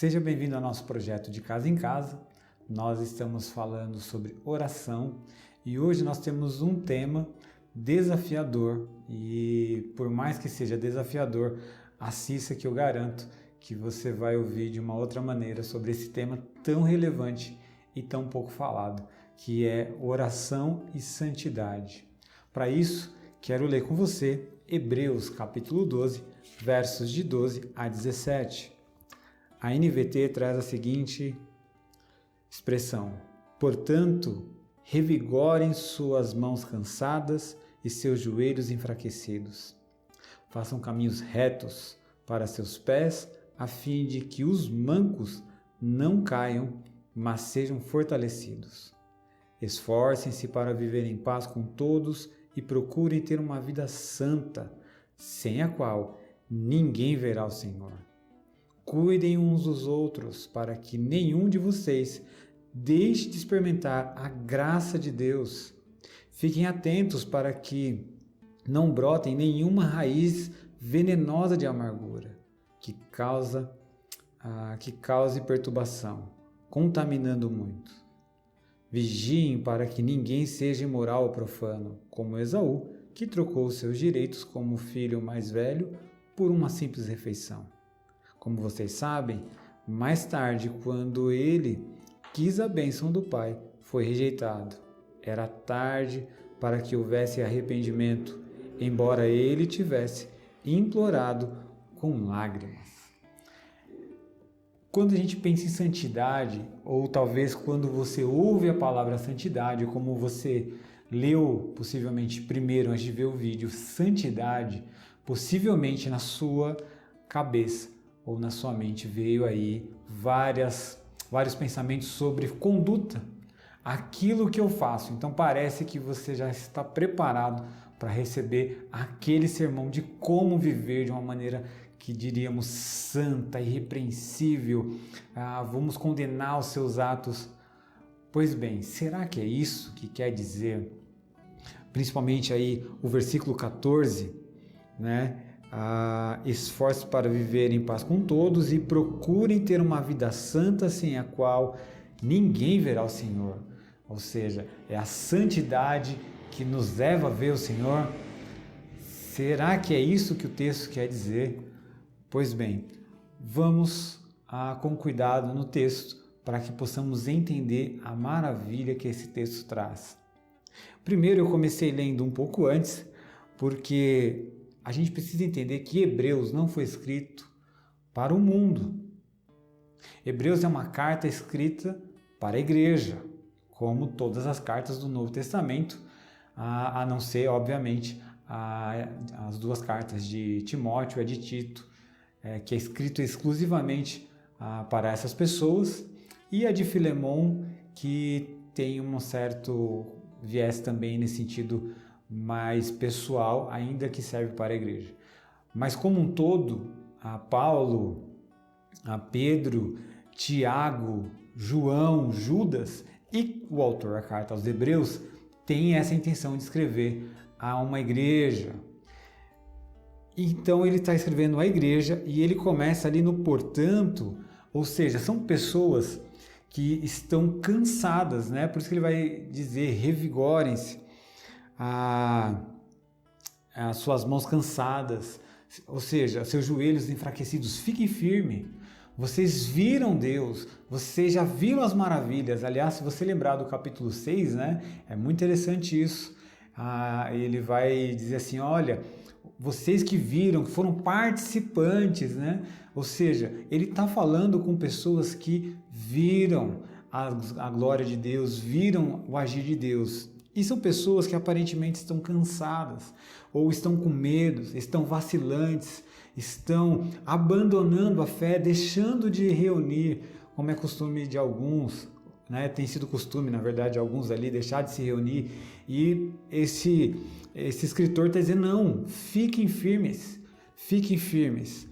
Seja bem-vindo ao nosso projeto de Casa em Casa. Nós estamos falando sobre oração e hoje nós temos um tema desafiador e por mais que seja desafiador, assista que eu garanto que você vai ouvir de uma outra maneira sobre esse tema tão relevante e tão pouco falado, que é oração e santidade. Para isso, quero ler com você Hebreus capítulo 12, versos de 12 a 17. A NVT traz a seguinte expressão: portanto, revigorem suas mãos cansadas e seus joelhos enfraquecidos. Façam caminhos retos para seus pés, a fim de que os mancos não caiam, mas sejam fortalecidos. Esforcem-se para viver em paz com todos e procurem ter uma vida santa, sem a qual ninguém verá o Senhor. Cuidem uns dos outros, para que nenhum de vocês deixe de experimentar a graça de Deus. Fiquem atentos para que não brotem nenhuma raiz venenosa de amargura, que cause perturbação, contaminando muito. Vigiem para que ninguém seja imoral ou profano, como Esaú, que trocou seus direitos como filho mais velho por uma simples refeição. Como vocês sabem, mais tarde, quando ele quis a bênção do pai, foi rejeitado. Era tarde para que houvesse arrependimento, embora ele tivesse implorado com lágrimas. Quando a gente pensa em santidade, ou talvez quando você ouve a palavra santidade, como você leu possivelmente primeiro antes de ver o vídeo, santidade, possivelmente na sua cabeça ou na sua mente veio aí vários pensamentos sobre conduta, aquilo que eu faço. Então parece que você já está preparado para receber aquele sermão de como viver de uma maneira que diríamos santa, irrepreensível. Vamos condenar os seus atos. Pois bem, será que é isso que quer dizer? Principalmente aí o versículo 14, né? Esforce para viver em paz com todos e procurem ter uma vida santa sem a qual ninguém verá o Senhor. Ou seja, é a santidade que nos leva a ver o Senhor. Será que é isso que o texto quer dizer? Pois bem, vamos com cuidado no texto para que possamos entender a maravilha que esse texto traz. Primeiro eu comecei lendo um pouco antes, porque a gente precisa entender que Hebreus não foi escrito para o mundo. Hebreus é uma carta escrita para a igreja, como todas as cartas do Novo Testamento, a não ser, obviamente, as duas cartas de Timóteo e de Tito, que é escrito exclusivamente para essas pessoas, e a de Filemon, que tem um certo viés também nesse sentido mais pessoal, ainda que serve para a igreja. Mas como um todo, a Paulo, a Pedro, Tiago, João, Judas e o autor da carta aos Hebreus tem essa intenção de escrever a uma igreja. Então ele está escrevendo à igreja e ele começa ali no portanto, ou seja, são pessoas que estão cansadas, né? Por isso que ele vai dizer, revigorem-se, as suas mãos cansadas, ou seja, seus joelhos enfraquecidos, fiquem firmes. Vocês viram Deus, vocês já viram as maravilhas. Aliás, se você lembrar do capítulo 6, né, é muito interessante isso. Ele vai dizer assim, olha, vocês que viram, que foram participantes, né? Ou seja, ele está falando com pessoas que viram a glória de Deus, viram o agir de Deus. E são pessoas que aparentemente estão cansadas, ou estão com medo, estão vacilantes, estão abandonando a fé, deixando de reunir, como é costume de alguns, né? Tem sido costume, na verdade, de alguns ali deixar de se reunir. E esse escritor está dizendo, não, fiquem firmes, fiquem firmes.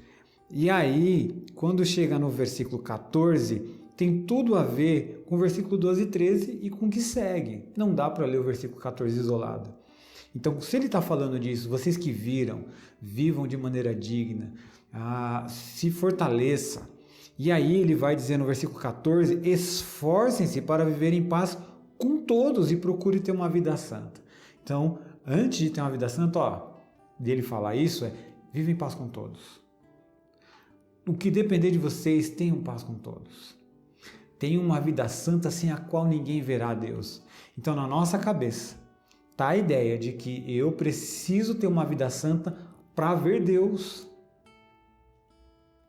E aí, quando chega no versículo 14, tem tudo a ver com o versículo 12 e 13 e com o que segue. Não dá para ler o versículo 14 isolado. Então, se ele está falando disso, vocês que viram, vivam de maneira digna, se fortaleça. E aí ele vai dizer no versículo 14, esforcem-se para viver em paz com todos e procure ter uma vida santa. Então, antes de ter uma vida santa, dele falar isso vive em paz com todos. O que depender de vocês, tenham paz com todos. Tenham uma vida santa sem a qual ninguém verá a Deus. Então, na nossa cabeça, está a ideia de que eu preciso ter uma vida santa para ver Deus.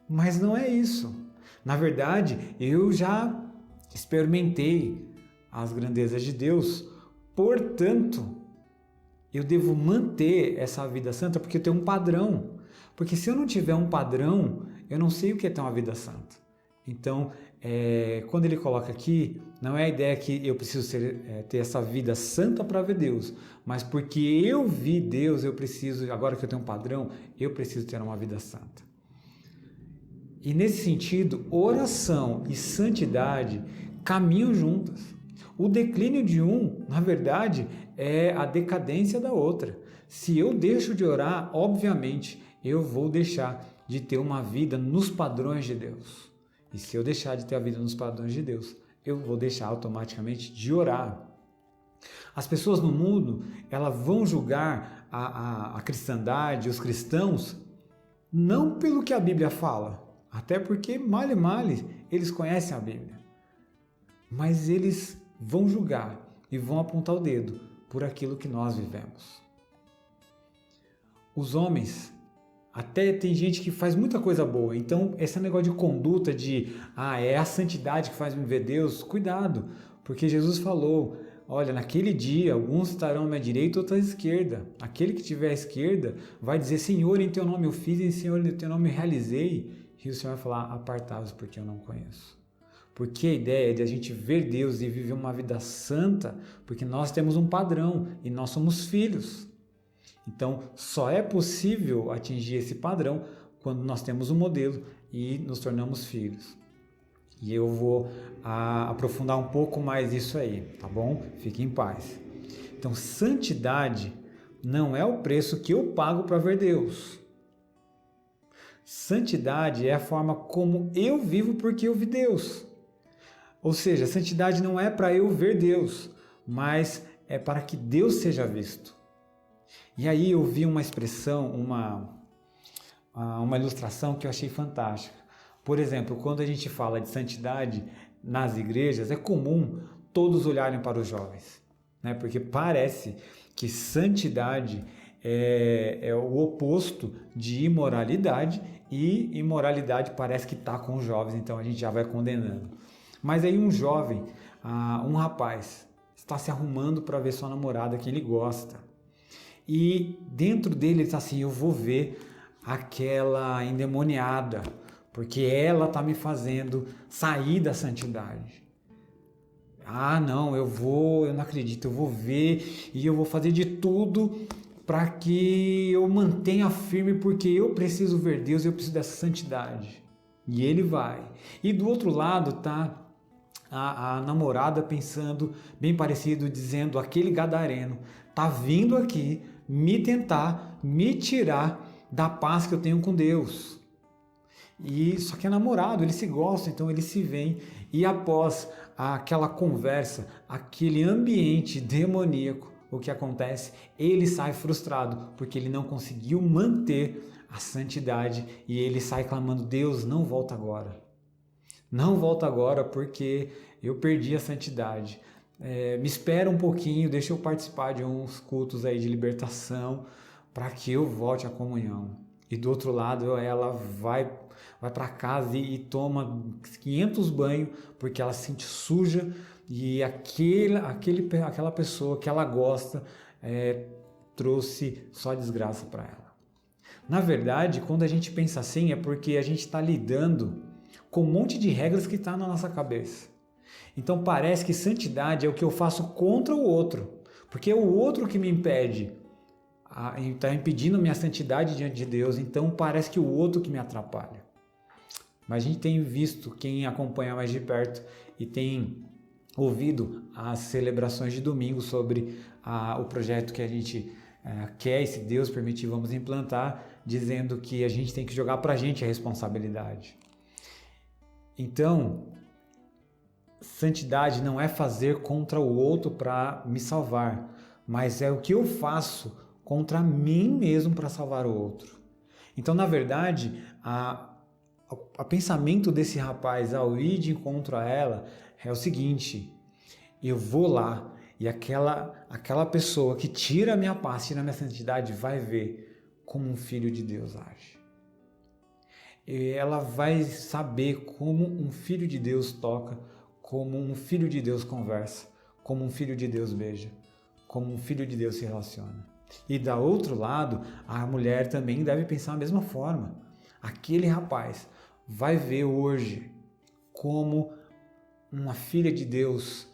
Mas não é isso. Na verdade, eu já experimentei as grandezas de Deus, portanto, eu devo manter essa vida santa porque eu tenho um padrão. Porque se eu não tiver um padrão, eu não sei o que é ter uma vida santa. Então, quando ele coloca aqui, não é a ideia que eu preciso ter essa vida santa para ver Deus, mas porque eu vi Deus, eu preciso, agora que eu tenho um padrão, eu preciso ter uma vida santa. E nesse sentido, oração e santidade caminham juntas. O declínio de um, na verdade, é a decadência da outra. Se eu deixo de orar, obviamente, eu vou deixar de ter uma vida nos padrões de Deus. E se eu deixar de ter a vida nos padrões de Deus, eu vou deixar automaticamente de orar. As pessoas no mundo, elas vão julgar a cristandade, os cristãos, não pelo que a Bíblia fala, até porque, male, eles conhecem a Bíblia. Mas eles vão julgar e vão apontar o dedo por aquilo que nós vivemos. Os homens, até tem gente que faz muita coisa boa, então esse negócio de conduta é a santidade que faz me ver Deus, cuidado, porque Jesus falou, olha, naquele dia alguns estarão à minha direita e outros à esquerda. Aquele que estiver à esquerda vai dizer, Senhor, em teu nome eu fiz, e Senhor, em teu nome eu realizei. E o Senhor vai falar, apartai-vos porque eu não conheço. Porque a ideia é de a gente ver Deus e viver uma vida santa, porque nós temos um padrão e nós somos filhos. Então, só é possível atingir esse padrão quando nós temos um modelo e nos tornamos filhos. E eu vou aprofundar um pouco mais isso aí, tá bom? Fique em paz. Então, santidade não é o preço que eu pago para ver Deus. Santidade é a forma como eu vivo porque eu vi Deus. Ou seja, santidade não é para eu ver Deus, mas é para que Deus seja visto. E aí eu vi uma expressão, uma ilustração que eu achei fantástica. Por exemplo, quando a gente fala de santidade nas igrejas, é comum todos olharem para os jovens, né? Porque parece que santidade é o oposto de imoralidade, e imoralidade parece que está com os jovens, então a gente já vai condenando. Mas aí um jovem, um rapaz, está se arrumando para ver sua namorada que ele gosta. E dentro dele ele está assim, eu vou ver aquela endemoniada, porque ela está me fazendo sair da santidade. Não, eu não acredito, eu vou ver e eu vou fazer de tudo para que eu mantenha firme, porque eu preciso ver Deus, eu preciso dessa santidade. E ele vai. E do outro lado está a namorada pensando bem parecido, dizendo, aquele gadareno está vindo aqui me tentar, me tirar da paz que eu tenho com Deus. E só que é namorado, eles se gostam, então eles se veem. E após aquela conversa, aquele ambiente demoníaco, o que acontece? Ele sai frustrado, porque ele não conseguiu manter a santidade e ele sai clamando, Deus, não volta agora. Não volta agora porque eu perdi a santidade. Me espera um pouquinho, deixa eu participar de uns cultos aí de libertação para que eu volte à comunhão. E do outro lado, ela vai para casa e toma 500 banhos porque ela se sente suja e aquela pessoa que ela gosta trouxe só desgraça para ela. Na verdade, quando a gente pensa assim, é porque a gente está lidando com um monte de regras que está na nossa cabeça. Então parece que santidade é o que eu faço contra o outro, porque é o outro que me impede, está impedindo minha santidade diante de Deus, então parece que o outro que me atrapalha. Mas a gente tem visto, quem acompanha mais de perto e tem ouvido as celebrações de domingo sobre o projeto que a gente quer, e se Deus permitir, vamos implantar, dizendo que a gente tem que jogar para a gente a responsabilidade. Então, santidade não é fazer contra o outro para me salvar, mas é o que eu faço contra mim mesmo para salvar o outro. Então, na verdade, a pensamento desse rapaz ao ir de encontro a ela é o seguinte: eu vou lá e aquela pessoa que tira a minha paz, tira a minha santidade, vai ver como um filho de Deus age. E ela vai saber como um filho de Deus toca, como um filho de Deus conversa, como um filho de Deus beija, como um filho de Deus se relaciona. E do outro lado, a mulher também deve pensar da mesma forma. Aquele rapaz vai ver hoje como uma filha de Deus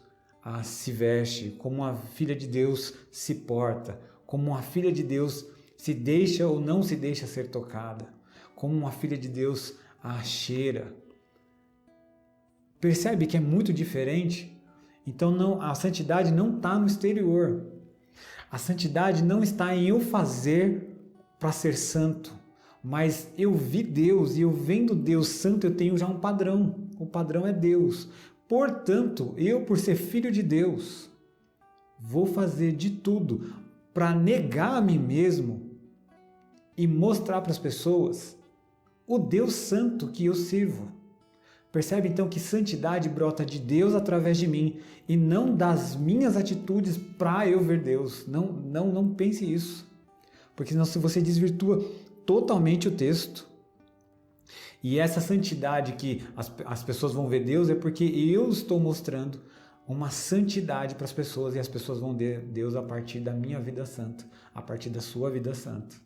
se veste, como uma filha de Deus se porta, como uma filha de Deus se deixa ou não se deixa ser tocada, como uma filha de Deus cheira. Percebe que é muito diferente? Então a santidade não está no exterior. A santidade não está em eu fazer para ser santo, mas eu vi Deus e eu vendo Deus santo, eu tenho já um padrão. O padrão é Deus. Portanto, eu, por ser filho de Deus, vou fazer de tudo para negar a mim mesmo e mostrar para as pessoas o Deus santo que eu sirvo. Percebe então que santidade brota de Deus através de mim e não das minhas atitudes para eu ver Deus. Não pense isso, porque senão você desvirtua totalmente o texto. E essa santidade que as pessoas vão ver Deus é porque eu estou mostrando uma santidade para as pessoas e as pessoas vão ver Deus a partir da minha vida santa, a partir da sua vida santa.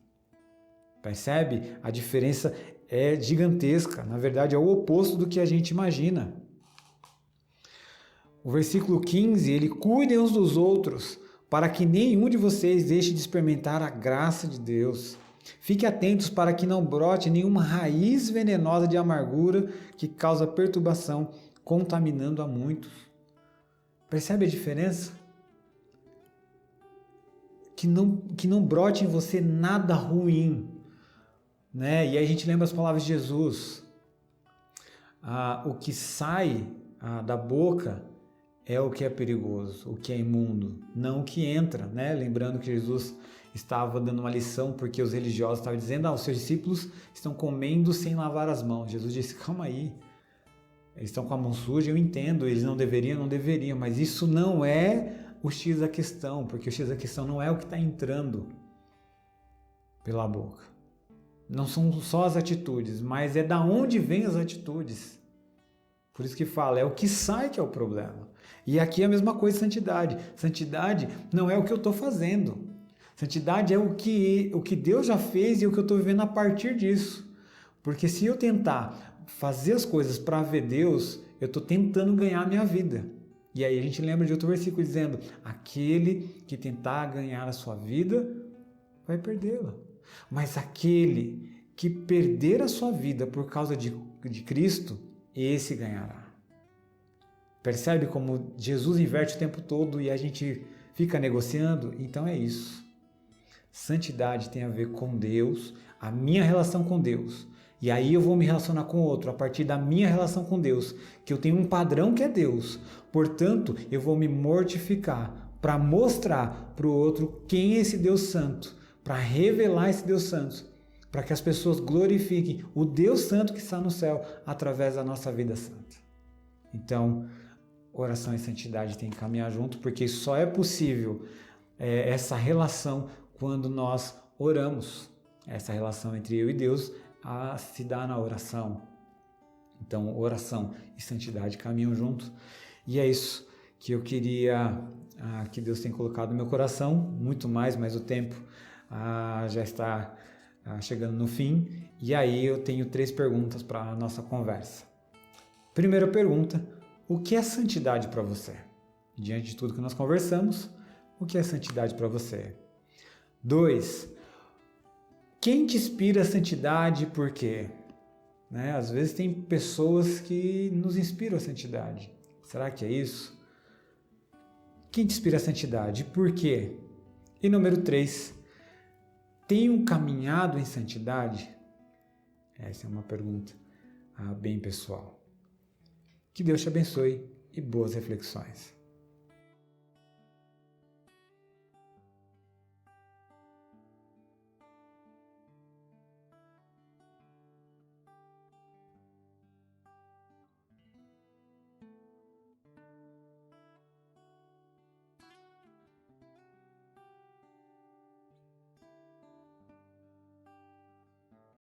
Percebe? A diferença é gigantesca. Na verdade, é o oposto do que a gente imagina. O versículo 15, ele cuidem uns dos outros, para que nenhum de vocês deixe de experimentar a graça de Deus. Fique atentos para que não brote nenhuma raiz venenosa de amargura que causa perturbação, contaminando a muitos. Percebe a diferença? Que não brote em você nada ruim. Né? E aí a gente lembra as palavras de Jesus. O que sai da boca é o que é perigoso, o que é imundo, não o que entra. Né? Lembrando que Jesus estava dando uma lição porque os religiosos estavam dizendo: os seus discípulos estão comendo sem lavar as mãos. Jesus disse: calma aí, eles estão com a mão suja, eu entendo, eles não deveriam, mas isso não é o X da questão, porque o X da questão não é o que está entrando pela boca. Não são só as atitudes, mas é da onde vêm as atitudes. Por isso que fala, é o que sai que é o problema. E aqui é a mesma coisa, santidade. Santidade não é o que eu estou fazendo. Santidade é o que Deus já fez e o que eu estou vivendo a partir disso. Porque se eu tentar fazer as coisas para ver Deus, eu estou tentando ganhar a minha vida. E aí a gente lembra de outro versículo dizendo: aquele que tentar ganhar a sua vida, vai perdê-la. Mas aquele que perder a sua vida por causa de Cristo, esse ganhará. Percebe como Jesus inverte o tempo todo e a gente fica negociando? Então é isso. Santidade tem a ver com Deus, a minha relação com Deus. E aí eu vou me relacionar com o outro a partir da minha relação com Deus, que eu tenho um padrão que é Deus. Portanto, eu vou me mortificar para mostrar para o outro quem é esse Deus santo, para revelar esse Deus santo, para que as pessoas glorifiquem o Deus santo que está no céu através da nossa vida santa. Então, oração e santidade têm que caminhar junto, porque só é possível essa relação quando nós oramos. Essa relação entre eu e Deus se dá na oração. Então, oração e santidade caminham juntos. E é isso que eu queria que Deus tenha colocado no meu coração. Muito mais, mas o tempo já está chegando no fim. E aí eu tenho 3 perguntas para a nossa conversa. Primeira pergunta: o que é santidade para você? Diante de tudo que nós conversamos, o que é santidade para você? 2. Quem te inspira a santidade e por quê? Né? Às vezes tem pessoas que nos inspiram a santidade. Será que é isso? Quem te inspira a santidade e por quê? E número 3. Tenho caminhado em santidade? Essa é uma pergunta bem pessoal. Que Deus te abençoe e boas reflexões.